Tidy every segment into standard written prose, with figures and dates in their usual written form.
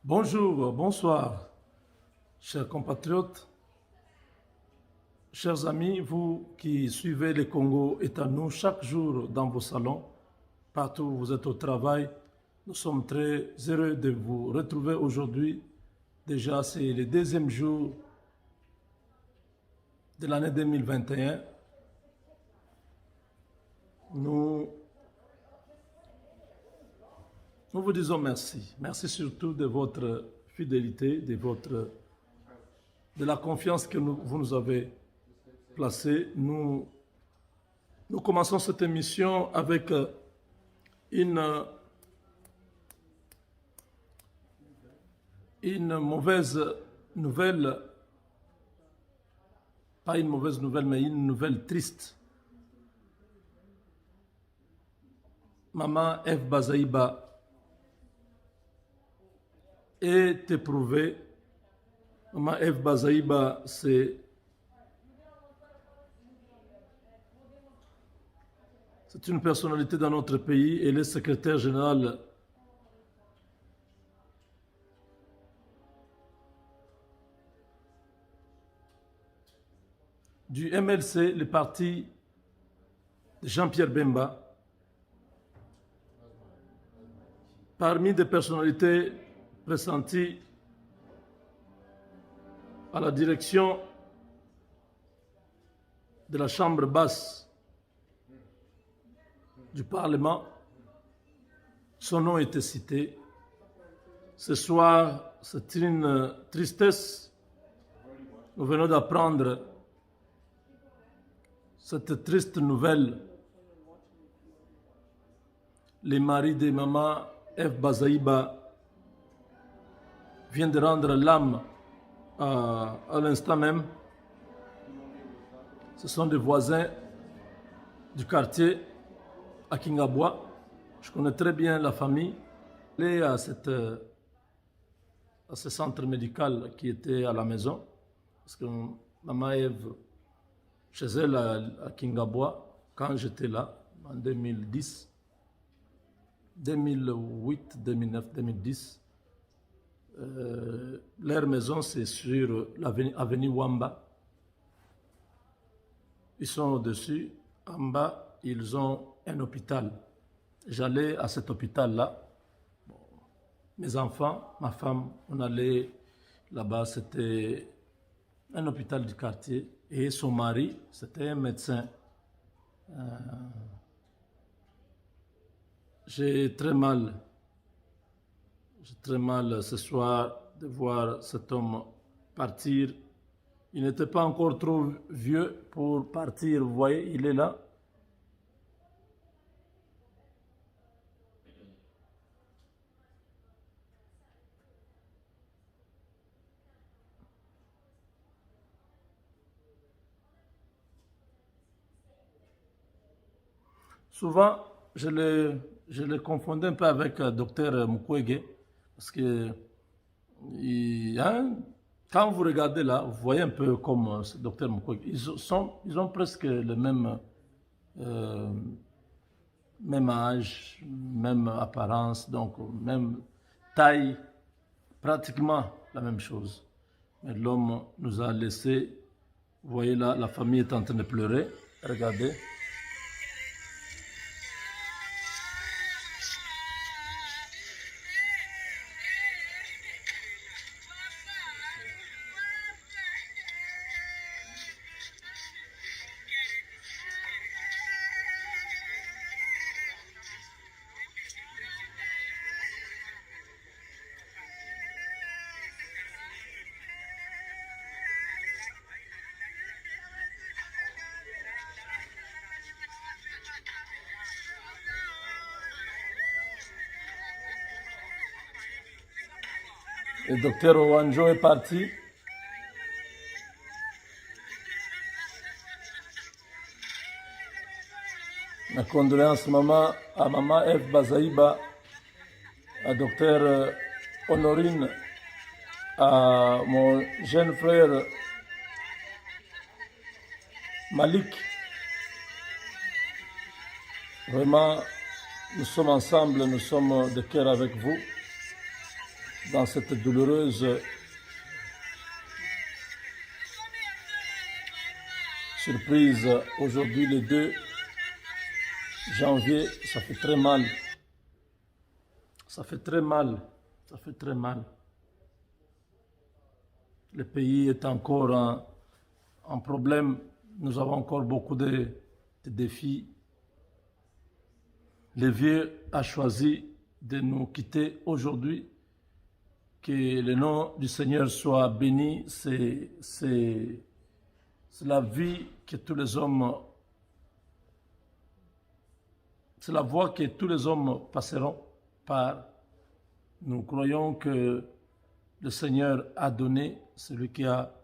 Bonjour, bonsoir, chers compatriotes, chers amis, vous qui suivez le Congo est à nous chaque jour dans vos salons, partout où vous êtes au travail. Nous sommes très heureux de vous retrouver aujourd'hui. Déjà, c'est le deuxième jour de l'année 2021. Nous vous disons merci. Merci surtout de votre fidélité, de la confiance que vous nous avez placée. Nous commençons cette émission avec une mauvaise nouvelle, pas une mauvaise nouvelle, mais une nouvelle triste. Maman Eve Bazaïba est éprouvée. Maman Eve Bazaïba, c'est une personnalité dans notre pays. Elle est secrétaire générale du MLC, le parti de Jean-Pierre Bemba. Parmi des personnalités pressenties à la direction de la Chambre basse du Parlement, son nom était cité. Ce soir, c'est une tristesse. Nous venons d'apprendre cette triste nouvelle. Les maris de maman Eve Bazaïba viennent de rendre l'âme à l'instant même. Ce sont des voisins du quartier à Kingabwa. Je connais très bien la famille. Elle est à ce centre médical qui était à la maison. Parce que maman Eve, chez elle à Kingabwa, quand j'étais là, en 2010, 2008, 2009, 2010, leur maison, c'est sur l'avenue Wamba. Ils sont au-dessus. En bas, ils ont un hôpital. J'allais à cet hôpital-là. Bon, mes enfants, ma femme, on allait là-bas. C'était un hôpital du quartier. Et son mari, c'était un médecin. J'ai très mal ce soir de voir cet homme partir. Il n'était pas encore trop vieux pour partir. Vous voyez, il est là. Souvent, je le confondais un peu avec le docteur Mukwege, parce que quand vous regardez là, vous voyez un peu comme ce docteur Mukwege. Ils ont presque le même âge, même apparence, donc même taille, pratiquement la même chose. Mais l'homme nous a laissé. Vous voyez là, la famille est en train de pleurer. Regardez. Le docteur Owanjo est parti. Ma condoléance à maman Eve Bazaïba, à docteur Honorine, à mon jeune frère Malik. Vraiment, nous sommes ensemble, nous sommes de cœur avec vous. dans cette douloureuse surprise. Aujourd'hui, le 2 janvier, ça fait très mal. Ça fait très mal. Ça fait très mal. Le pays est encore en problème. Nous avons encore beaucoup de défis. Le vieux a choisi de nous quitter aujourd'hui. Que le nom du Seigneur soit béni. C'est la vie que tous les hommes, c'est la voie que tous les hommes passeront par. Nous croyons que le Seigneur a donné, celui qui a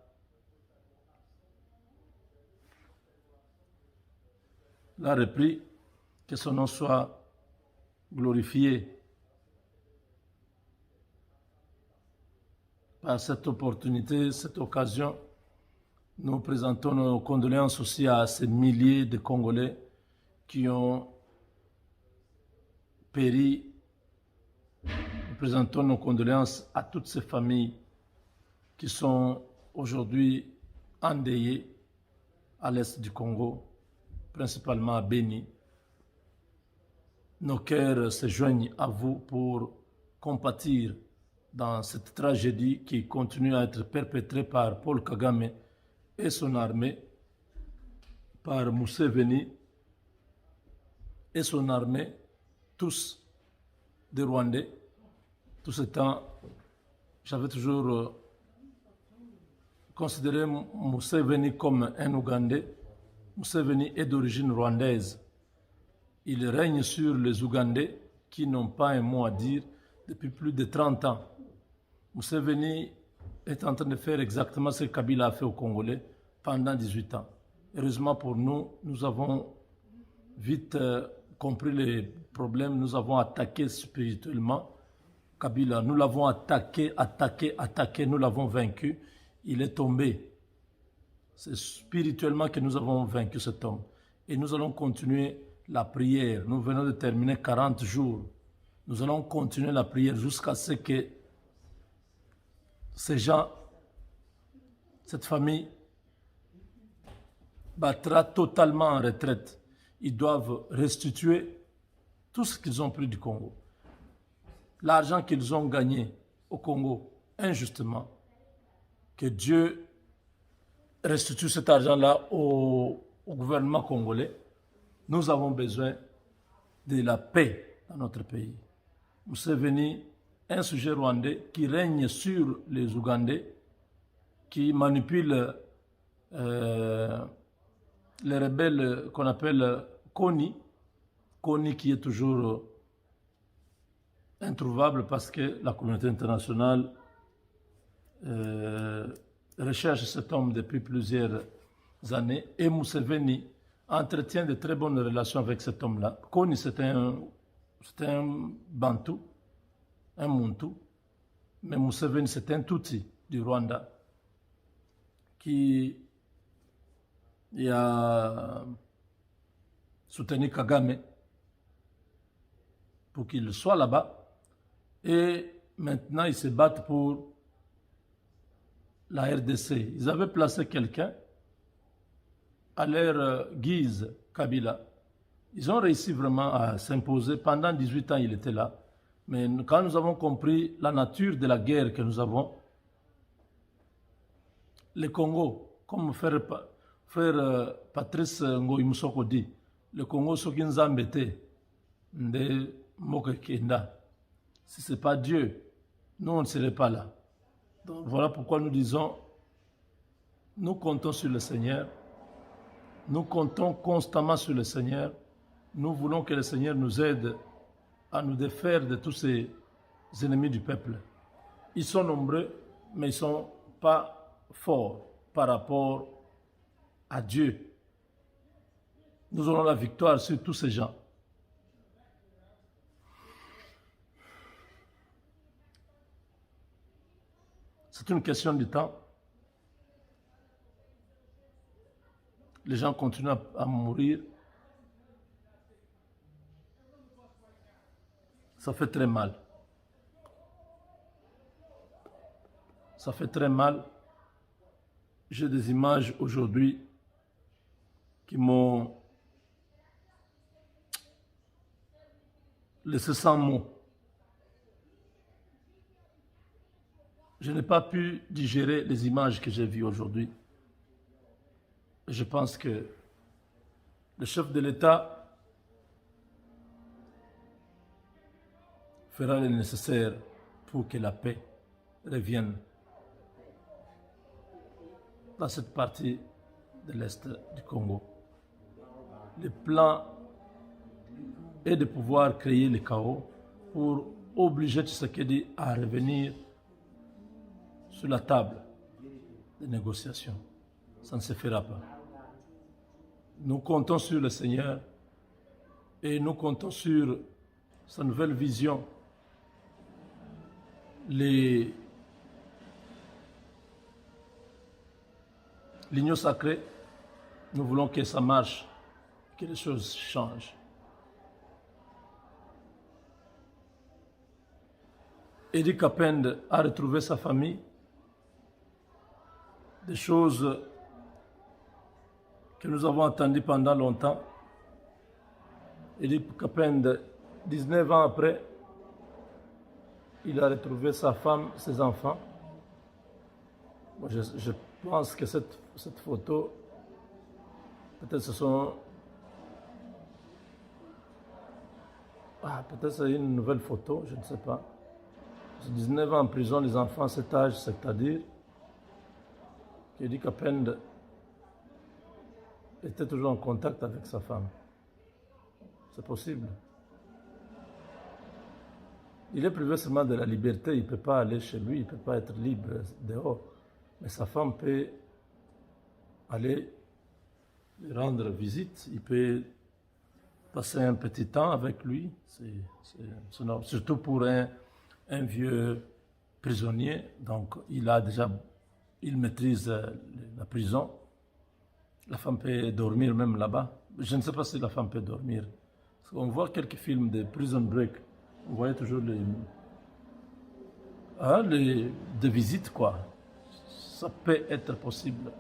l'a repris, que son nom soit glorifié. Par cette opportunité, cette occasion, nous présentons nos condoléances aussi à ces milliers de Congolais qui ont péri. Nous présentons nos condoléances à toutes ces familles qui sont aujourd'hui endeuillées à l'est du Congo, principalement à Beni. Nos cœurs se joignent à vous pour compatir dans cette tragédie qui continue à être perpétrée par Paul Kagame et son armée, par Museveni et son armée, tous des Rwandais. Tout ce temps, j'avais toujours considéré Museveni comme un Ougandais. Museveni est d'origine rwandaise. Il règne sur les Ougandais qui n'ont pas un mot à dire depuis plus de 30 ans. Museveni est en train de faire exactement ce que Kabila a fait aux Congolais pendant 18 ans. Heureusement pour nous, nous avons vite compris les problèmes, nous avons attaqué spirituellement Kabila, nous l'avons attaqué, nous l'avons vaincu, il est tombé. C'est spirituellement que nous avons vaincu cet homme. Et nous allons continuer la prière. Nous venons de terminer 40 jours. Nous allons continuer la prière jusqu'à ce que ces gens, cette famille, battra totalement en retraite. Ils doivent restituer tout ce qu'ils ont pris du Congo. L'argent qu'ils ont gagné au Congo injustement, que Dieu restitue cet argent-là au gouvernement congolais. Nous avons besoin de la paix dans notre pays. Museveni, un sujet rwandais qui règne sur les Ougandais, qui manipule les rebelles qu'on appelle Kony. Kony qui est toujours introuvable parce que la communauté internationale recherche cet homme depuis plusieurs années. Et Museveni entretient de très bonnes relations avec cet homme-là. Kony, c'est un Bantou, un Muntu, mais Museveni, c'est un Tutsi du Rwanda qui a soutenu Kagame pour qu'il soit là-bas. Et maintenant, ils se battent pour la RDC. Ils avaient placé quelqu'un à leur guise, Kabila. Ils ont réussi vraiment à s'imposer. Pendant 18 ans, il était là. Mais quand nous avons compris la nature de la guerre que nous avons, le Congo, comme frère Patrice Ngoï Moussoko dit, le Congo, ce qui nous a embêtés, de Mokekenda. Si ce n'est pas Dieu, nous, on ne serait pas là. Donc, voilà pourquoi nous disons, nous comptons sur le Seigneur, nous comptons constamment sur le Seigneur, nous voulons que le Seigneur nous aide à nous défaire de tous ces ennemis du peuple. Ils sont nombreux, mais ils ne sont pas forts par rapport à Dieu. Nous aurons la victoire sur tous ces gens. C'est une question du temps. Les gens continuent à mourir. Ça fait très mal. ça fait très mal. J'ai des images aujourd'hui qui m'ont laissé sans mots. Je n'ai pas pu digérer les images que j'ai vues aujourd'hui. Je pense que le chef de l'État fera le nécessaire pour que la paix revienne dans cette partie de l'Est du Congo. Le plan est de pouvoir créer le chaos pour obliger Tshisekedi à revenir sur la table de négociation. Ça ne se fera pas. Nous comptons sur le Seigneur et nous comptons sur sa nouvelle vision. L'union sacrée, nous voulons que ça marche, que les choses changent. Edi Kapende a retrouvé sa famille, des choses que nous avons entendues pendant longtemps. Edi Kapende, 19 ans après, il a retrouvé sa femme, ses enfants. Moi, je pense que cette photo, peut-être ce sont... peut-être c'est une nouvelle photo, je ne sais pas. 19 ans en prison, les enfants à cet âge, c'est-à-dire qu'Edi Kapende était toujours en contact avec sa femme. C'est possible. Il est privé seulement de la liberté, il ne peut pas aller chez lui, il ne peut pas être libre dehors. Mais sa femme peut aller lui rendre visite, il peut passer un petit temps avec lui, surtout pour un vieux prisonnier. Donc il maîtrise la prison. La femme peut dormir même là-bas. Je ne sais pas si la femme peut dormir. On voit quelques films de Prison Break. On voyait toujours des visites, quoi. Ça peut être possible.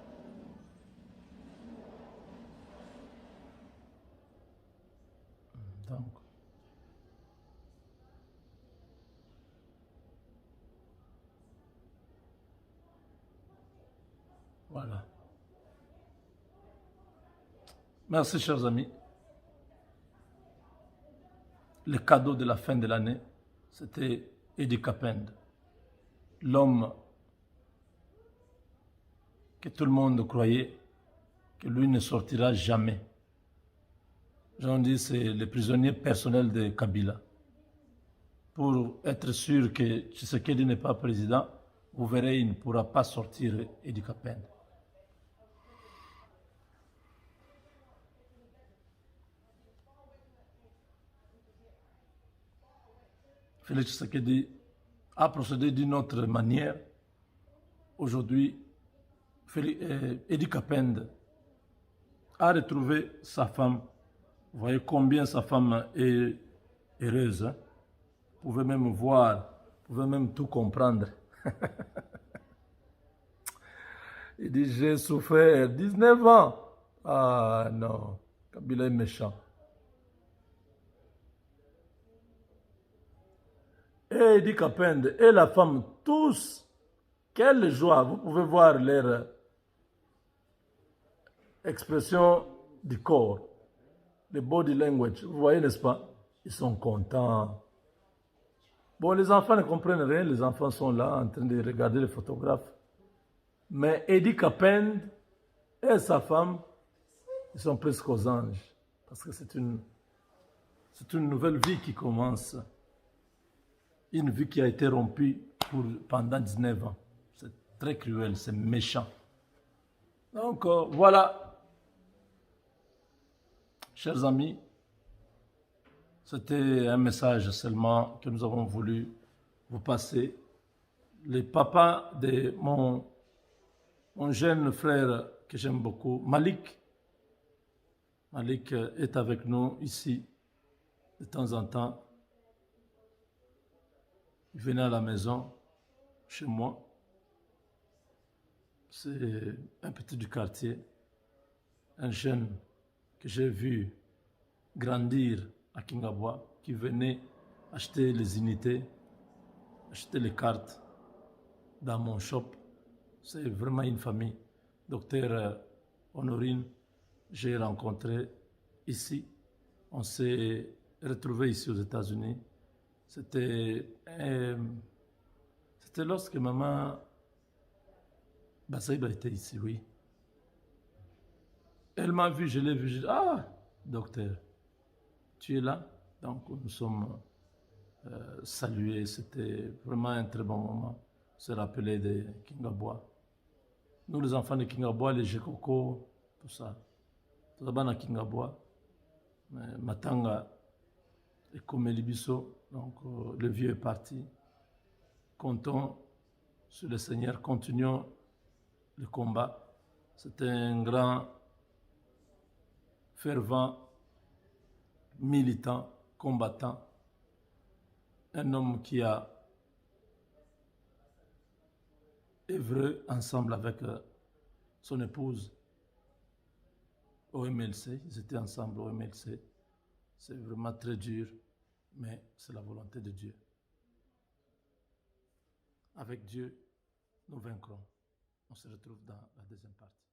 Donc, voilà. Merci, chers amis. Le cadeau de la fin de l'année, c'était Edi Kapende, l'homme que tout le monde croyait que lui ne sortira jamais. J'en dis, c'est le prisonnier personnel de Kabila. Pour être sûr que Tshisekedi n'est pas président, vous verrez, il ne pourra pas sortir Edi Kapende. Félix Tshisekedi a procédé d'une autre manière. Aujourd'hui, Edi Kapende a retrouvé sa femme. Vous voyez combien sa femme est heureuse. Hein? Vous pouvez même voir, vous pouvez même tout comprendre. Il dit, j'ai souffert 19 ans. Ah non, Kabila est méchant. Et Edi Kapende et la femme, tous, quelle joie. Vous pouvez voir leur expression du corps, le body language. Vous voyez, n'est-ce pas? Ils sont contents. Bon, les enfants ne comprennent rien. Les enfants sont là en train de regarder les photographes. Mais Edi Kapende et sa femme, ils sont presque aux anges. Parce que c'est une nouvelle vie qui commence. Une vie qui a été rompue pendant 19 ans. C'est très cruel, c'est méchant. Donc, voilà. Chers amis, c'était un message seulement que nous avons voulu vous passer. Le papa de mon jeune frère que j'aime beaucoup, Malik. Malik est avec nous ici de temps en temps. Il venait à la maison, chez moi. c'est un petit du quartier, un jeune que j'ai vu grandir à Kingabwa, qui venait acheter les unités, acheter les cartes dans mon shop. C'est vraiment une famille. Docteur Honorine, j'ai rencontré ici. On s'est retrouvés ici aux États-Unis. C'était lorsque maman Bassaïba était ici, oui. Elle m'a vu, je l'ai vu, je dis, ah, docteur, tu es là? Donc nous sommes salués, c'était vraiment un très bon moment. Se rappeler de Kingabwa. Nous, les enfants de Kingabwa, les Jekoko, tout ça. Tout d'abord, à Kingabwa, Matanga et Komelibiso, donc le vieux est parti. Comptons sur le Seigneur, continuons le combat. C'était un grand, fervent, militant, combattant, un homme qui a œuvré ensemble avec son épouse au MLC. Ils étaient ensemble au MLC. C'est vraiment très dur, mais c'est la volonté de Dieu. Avec Dieu, nous vaincrons. On se retrouve dans la deuxième partie.